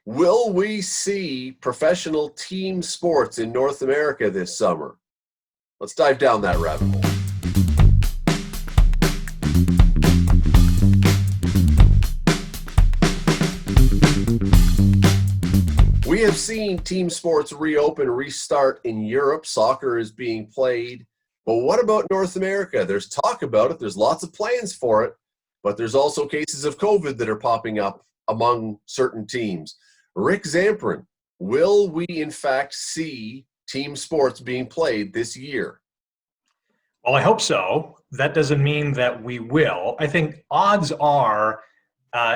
Will we see professional team sports in North America this summer? Let's dive down that rabbit hole. We have seen team sports reopen and restart in Europe. Soccer is being played. But what about North America? There's talk about it. There's lots of plans for it. But there's also cases of COVID that are popping up among certain teams. Rick Zamperin, will we in fact see team sports being played this year? Well, I hope so. That doesn't mean that we will. I think odds are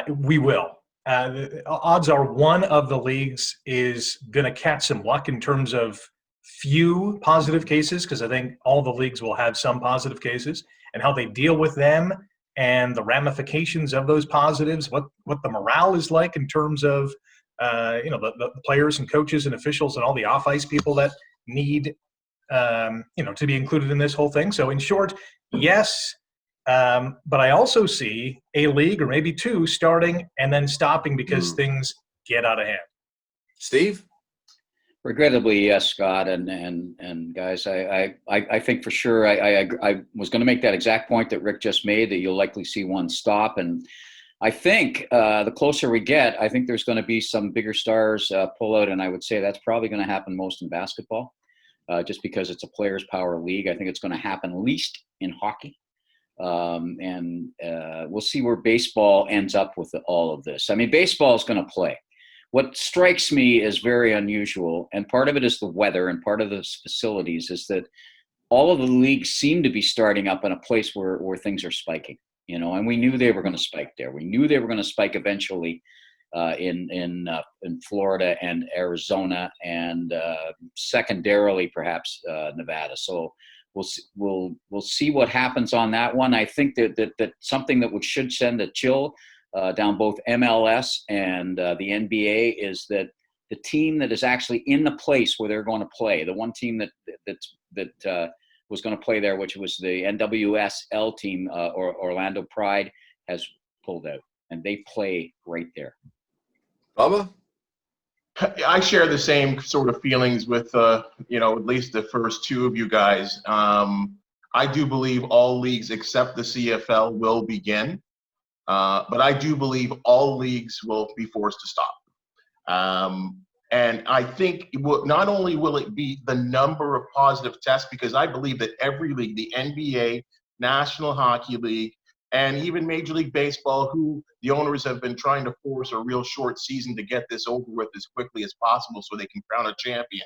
we will. The odds are one of the leagues is going to catch some luck in terms of few positive cases, because I think all the leagues will have some positive cases, and how they deal with them and the ramifications of those positives, what the morale is like in terms of the players and coaches and officials and all the off-ice people that need to be included in this whole thing. So in short, yes. But I also see a league or maybe two starting and then stopping because things get out of hand. Steve? Regrettably, yes, Scott, and guys, I think for sure I was going to make that exact point that Rick just made, that you'll likely see one stop. And I think the closer we get, I think there's going to be some bigger stars pull out, and I would say that's probably going to happen most in basketball, just because it's a players' power league. I think it's going to happen least in hockey. And we'll see where baseball ends up with all of this. I mean, baseball is going to play. What strikes me as very unusual, and part of it is the weather and part of the facilities, is that all of the leagues seem to be starting up in a place where things are spiking, and we knew they were going to spike there. We knew they were going to spike eventually in Florida and Arizona, and secondarily perhaps Nevada. So we'll see what happens on that one. I think that something that should send a chill down both MLS and the NBA is that the team that is actually in the place where they're going to play, the one team that was going to play there, which was the NWSL team, or Orlando Pride, has pulled out, and they play right there. Bubba? I share the same sort of feelings with, at least the first two of you guys. I do believe all leagues except the CFL will begin, but I do believe all leagues will be forced to stop. And I think not only will it be the number of positive tests, because I believe that every league, the NBA, National Hockey League, and even Major League Baseball, who the owners have been trying to force a real short season to get this over with as quickly as possible so they can crown a champion.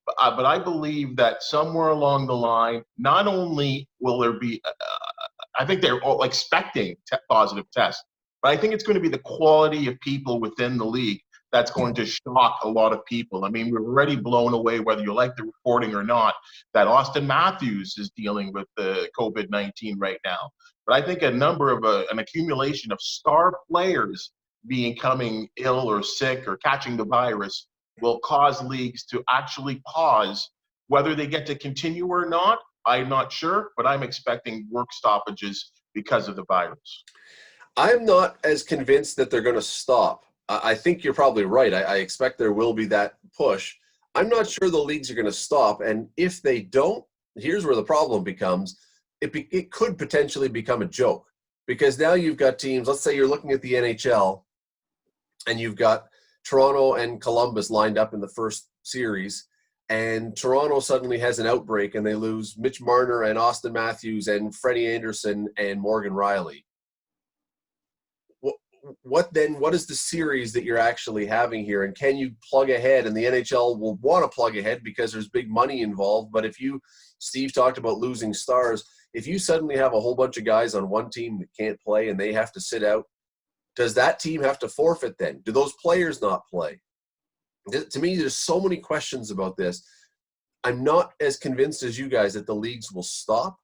But I believe that somewhere along the line, not only will there be, I think they're all expecting positive tests, but I think it's going to be the quality of people within the league that's going to shock a lot of people. I mean, we're already blown away, whether you like the reporting or not, that Austin Matthews is dealing with the COVID-19 right now. But I think a number of an accumulation of star players becoming ill or sick or catching the virus will cause leagues to actually pause. Whether they get to continue or not, I'm not sure, but I'm expecting work stoppages because of the virus. I'm not as convinced that they're going to stop. I think you're probably right. I expect there will be that push. I'm not sure the leagues are going to stop. And if they don't, here's where the problem becomes. It could potentially become a joke, because now you've got teams, let's say you're looking at the NHL, and you've got Toronto and Columbus lined up in the first series, and Toronto suddenly has an outbreak and they lose Mitch Marner and Austin Matthews and Freddie Anderson and Morgan Riley. What is the series that you're actually having here? And can you plug ahead? And the NHL will want to plug ahead because there's big money involved. But Steve talked about losing stars. If you suddenly have a whole bunch of guys on one team that can't play and they have to sit out, does that team have to forfeit then? Do those players not play? To me, there's so many questions about this. I'm not as convinced as you guys that the leagues will stop,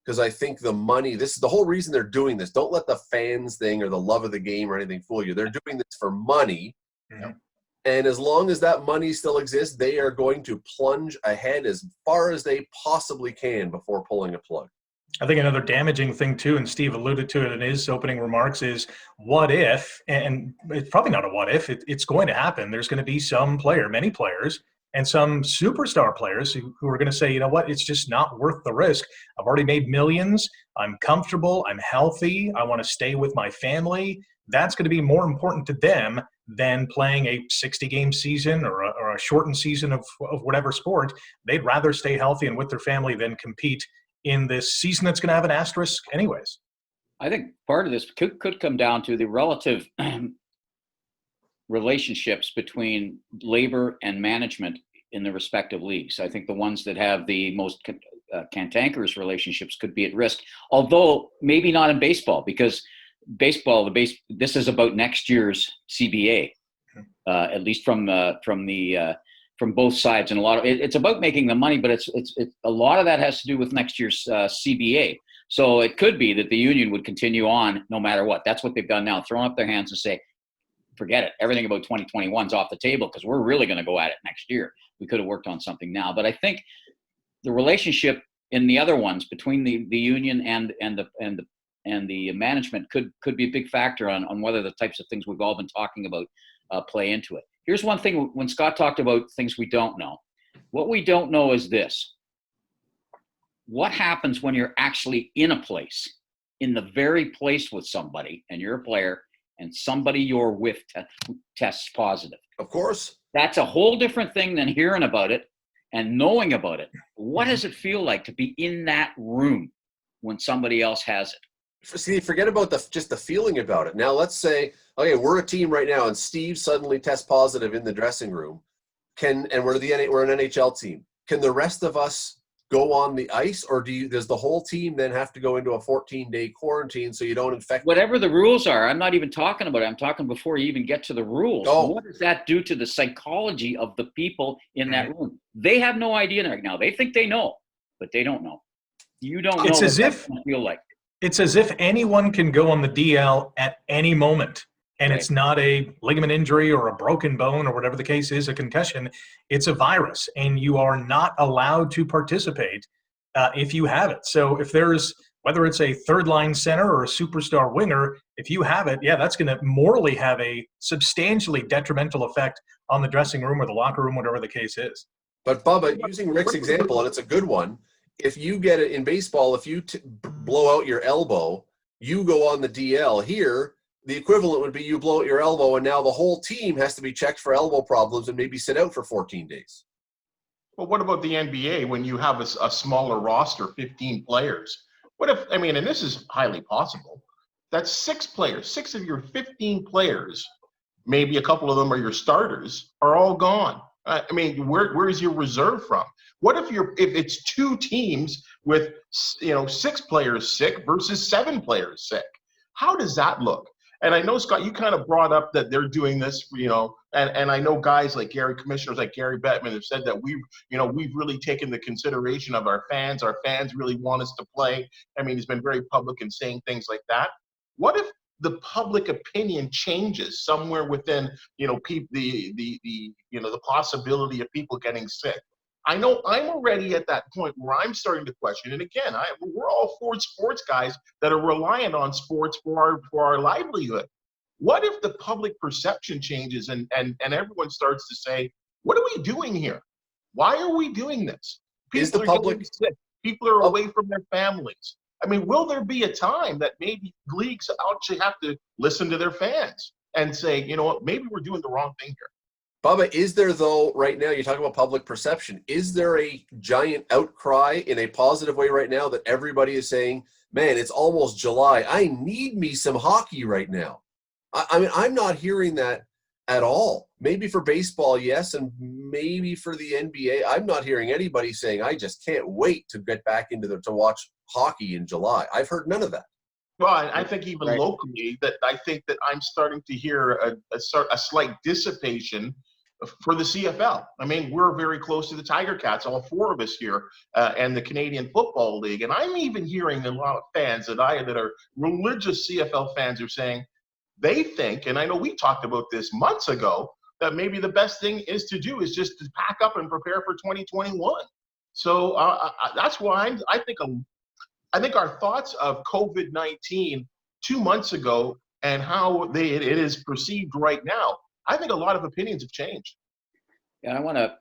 because I think the money, this is the whole reason they're doing this. Don't let the fans thing or the love of the game or anything fool you. They're doing this for money. Mm-hmm. And as long as that money still exists, they are going to plunge ahead as far as they possibly can before pulling a plug. I think another damaging thing too, and Steve alluded to it in his opening remarks, is what if, and it's probably not a what if, it's going to happen. There's going to be many players, and some superstar players who are going to say, you know what, it's just not worth the risk. I've already made millions. I'm comfortable. I'm healthy. I want to stay with my family. That's going to be more important to them than playing a 60-game season or a shortened season of whatever sport. They'd rather stay healthy and with their family than compete in this season that's going to have an asterisk anyways. I think part of this could come down to the relative relationships between labor and management in the respective leagues. I think the ones that have the most cantankerous relationships could be at risk, although maybe not in baseball, because baseball, this is about next year's CBA, at least from both sides, and it's about making the money, but it's a lot of that has to do with next year's CBA. So it could be that the union would continue on no matter what. That's what they've done now, throwing up their hands and say, forget it. Everything about 2021 is off the table because we're really going to go at it next year. We could have worked on something now. But I think the relationship in the other ones between the union and the management could be a big factor on whether the types of things we've all been talking about play into it. Here's one thing, when Scott talked about things we don't know. What we don't know is this. What happens when you're actually in a place, in the very place with somebody, and you're a player, and somebody you're with tests positive? Of course. That's a whole different thing than hearing about it and knowing about it. What does it feel like to be in that room when somebody else has it? See, forget about just the feeling about it. Now, let's say, okay, we're a team right now, and Steve suddenly tests positive in the dressing room. We're an NHL team. Can the rest of us go on the ice, or does the whole team then have to go into a 14-day quarantine so you don't infect? Whatever the rules are, I'm not even talking about it. I'm talking before you even get to the rules. Oh. What does that do to the psychology of the people in that room? They have no idea right now. They think they know, but they don't know. You don't know. It's as if feel like. It's as if anyone can go on the DL at any moment, and Right. It's not a ligament injury or a broken bone or whatever the case is, a concussion. It's a virus, and you are not allowed to participate if you have it. So if there's, whether it's a third-line center or a superstar winger, if you have it, yeah, that's going to morally have a substantially detrimental effect on the dressing room or the locker room, whatever the case is. But Bubba, using Rick's example, and it's a good one, if you get it in baseball, if you blow out your elbow, you go on the DL. Here, the equivalent would be you blow out your elbow, and now the whole team has to be checked for elbow problems and maybe sit out for 14 days. Well, what about the NBA when you have a smaller roster, 15 players? What if, and this is highly possible, that's 6 players, 6 of your 15 players, maybe a couple of them are your starters, are all gone. Where is your reserve from? What if it's 2 teams with 6 players sick versus 7 players sick? How does that look? And I know, Scott, you kind of brought up that they're doing this, and I know guys like commissioners like Gary Bettman have said that we've really taken the consideration of our fans. Our fans really want us to play. He's been very public in saying things like that. What if the public opinion changes somewhere within, the possibility of people getting sick? I know I'm already at that point where I'm starting to question. And again, we're all sports guys that are reliant on sports for our livelihood. What if the public perception changes and everyone starts to say, what are we doing here? Why are we doing this? People are getting sick. People are away from their families. Will there be a time that maybe leagues actually have to listen to their fans and say, you know what, maybe we're doing the wrong thing here? Bubba, is there, though, right now, you talk about public perception, is there a giant outcry in a positive way right now that everybody is saying, man, it's almost July, I need me some hockey right now? I'm not hearing that at all. Maybe for baseball, yes, and maybe for the NBA, I'm not hearing anybody saying, I just can't wait to get back to watch hockey in July. I've heard none of that. Well, I think even locally, that I think that I'm starting to hear a slight dissipation for the CFL. We're very close to the Tiger Cats, all 4 of us here, and the Canadian Football League. And I'm even hearing a lot of fans that are religious CFL fans are saying they think, and I know we talked about this months ago, that maybe the best thing is to do is just to pack up and prepare for 2021. So that's why I think I think our thoughts of COVID-19 2 months ago and how it is perceived right now, I think a lot of opinions have changed. And I want to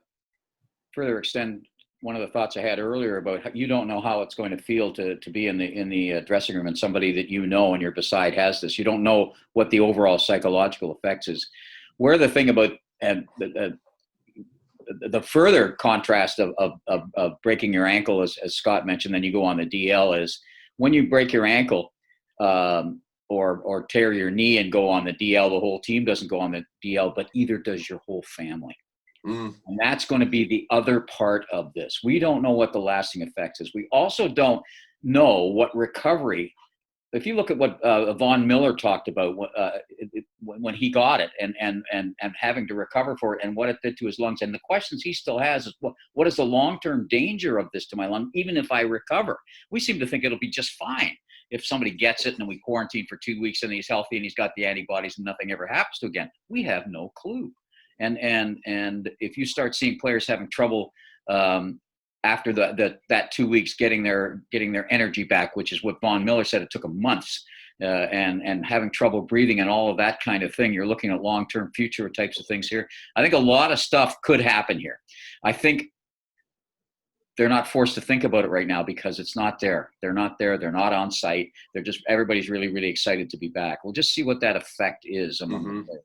further extend one of the thoughts I had earlier about how you don't know how it's going to feel to be in the dressing room and somebody that you know and you're beside has this. You don't know what the overall psychological effects is. Where the thing about the further contrast of breaking your ankle, as Scott mentioned, then you go on the DL, is when you break your ankle or tear your knee and go on the DL, the whole team doesn't go on the DL, but either does your whole family. And that's going to be the other part of this. We don't know what the lasting effects is. We also don't know what recovery. If you look at what Von Miller talked about when he got it and having to recover for it and what it did to his lungs, and the questions he still has is what is the long-term danger of this to my lung, even if I recover? We seem to think it'll be just fine if somebody gets it and we quarantine for 2 weeks and he's healthy and he's got the antibodies and nothing ever happens to him again. We have no clue. And if you start seeing players having trouble after that 2 weeks getting their energy back, which is what Von Miller said, it took him months, and having trouble breathing and all of that kind of thing, you're looking at long-term future types of things here. I think a lot of stuff could happen here. I think they're not forced to think about it right now because it's not there. They're not there. They're not on site. Everybody's really, really excited to be back. We'll just see what that effect is among the players.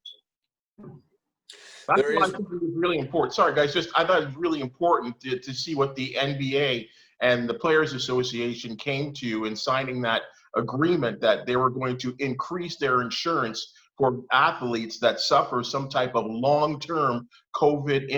That's what I think is really important. Sorry, guys. I thought it was really important to see what the NBA and the Players Association came to in signing that agreement that they were going to increase their insurance for athletes that suffer some type of long-term COVID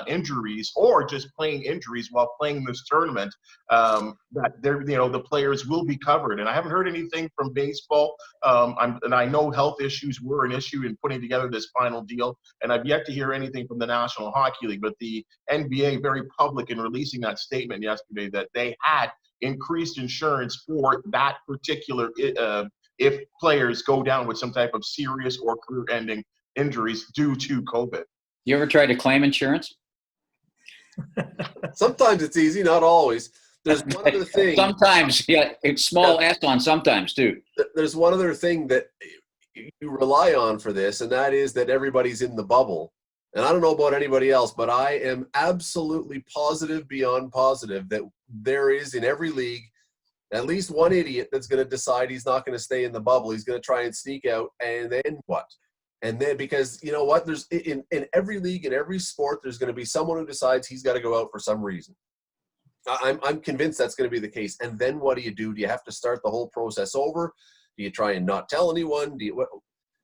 injuries or just plain injuries while playing this tournament. That the players will be covered. And I haven't heard anything from baseball. And I know health issues were an issue in putting together this final deal. And I've yet to hear anything from the National Hockey League. But the NBA very public in releasing that statement yesterday that they had increased insurance for that particular if players go down with some type of serious or career-ending injuries due to COVID. You ever tried to claim insurance? Sometimes it's easy, not always. There's one other thing. Sometimes, yeah, it's small S on sometimes too. There's one other thing that you rely on for this, and that is that everybody's in the bubble. And I don't know about anybody else, but I am absolutely positive beyond positive that there is in every league at least one idiot that's going to decide he's not going to stay in the bubble. He's going to try and sneak out, and then what? And then, because you know what, there's in every league, in every sport, there's going to be someone who decides he's got to go out for some reason. I'm convinced that's going to be the case. And then what do? Do you have to start the whole process over? Do you try and not tell anyone?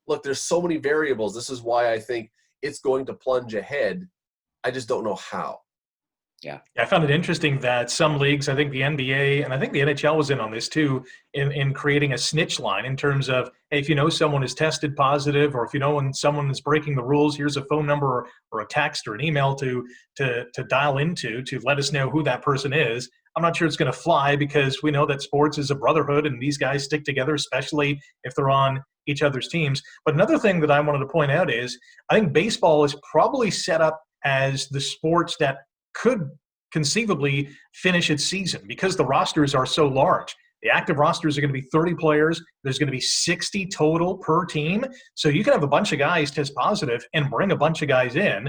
Look, there's so many variables. This is why I think it's going to plunge ahead. I just don't know how. Yeah, I found it interesting that some leagues, I think the NBA and I think the NHL was in on this too, in creating a snitch line in terms of, hey, if you know someone is tested positive, or if you know when someone is breaking the rules, here's a phone number or a text or an email to dial into to let us know who that person is. I'm not sure it's going to fly because we know that sports is a brotherhood and these guys stick together, especially if they're on each other's teams. But another thing that I wanted to point out is I think baseball is probably set up as the sports that could conceivably finish its season because the rosters are so large. The active rosters are going to be 30 players. There's going to be 60 total per team. So you can have a bunch of guys test positive and bring a bunch of guys in.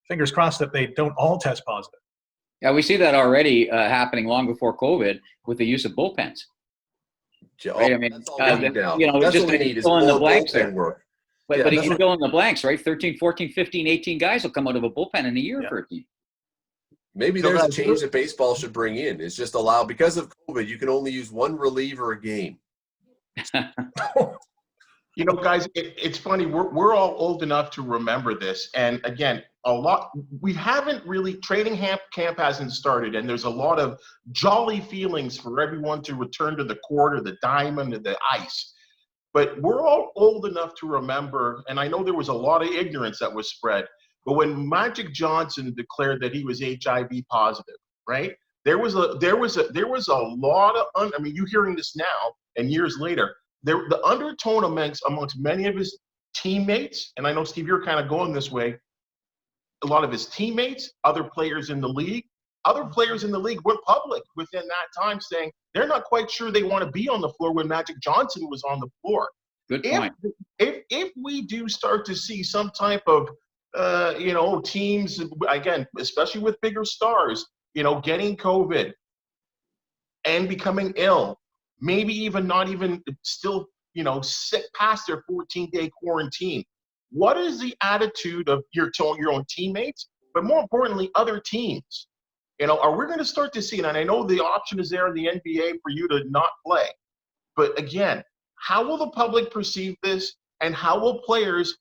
Fingers crossed that they don't all test positive. Yeah, we see that already happening long before COVID with the use of bullpens. Right? I mean, that's all we need now. That's just what we need is fill in the more blanks bullpen there. work. But you can fill in the blanks, right? 13, 14, 15, 18 guys will come out of a bullpen in a year for a team. Maybe there's a change that baseball should bring in. It's just allow, because of COVID, you can only use one reliever a game. You know, guys, it's funny. We're all old enough to remember this. And again, we haven't really, training camp hasn't started. And there's a lot of jolly feelings for everyone to return to the court or the diamond or the ice. But we're all old enough to remember, and I know there was a lot of ignorance that was spread, but when Magic Johnson declared that he was HIV positive, right? There was a lot of, I mean, you hearing this now and years later, the undertone amongst many of his teammates, and I know, Steve, you're kind of going this way, a lot of his teammates, other players in the league, Other players in the league went public within that time saying they're not quite sure they want to be on the floor when Magic Johnson was on the floor. Good point. If we do start to see some type of, teams, again, especially with bigger stars, getting COVID and becoming ill, maybe even not even still, sick past their 14-day quarantine, what is the attitude of your own teammates, but more importantly, other teams? Are we going to start to see, and I know the option is there in the NBA for you to not play, but again, how will the public perceive this, and how will players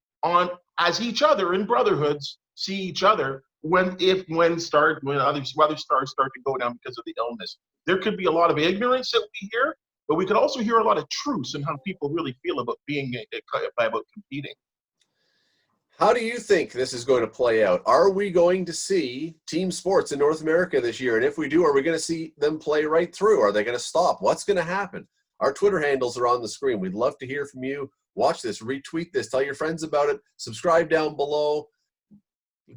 as each other in brotherhoods see each other when other stars start to go down because of the illness? There could be a lot of ignorance that we hear, but we could also hear a lot of truths and how people really feel about competing. How do you think this is going to play out? Are we going to see team sports in North America this year? And if we do, are we going to see them play right through? Are they going to stop? What's going to happen? Our Twitter handles are on the screen. We'd love to hear from you. Watch this, retweet this, tell your friends about it, subscribe down below.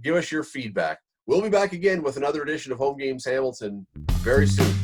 Give us your feedback. We'll be back again with another edition of Home Games Hamilton very soon.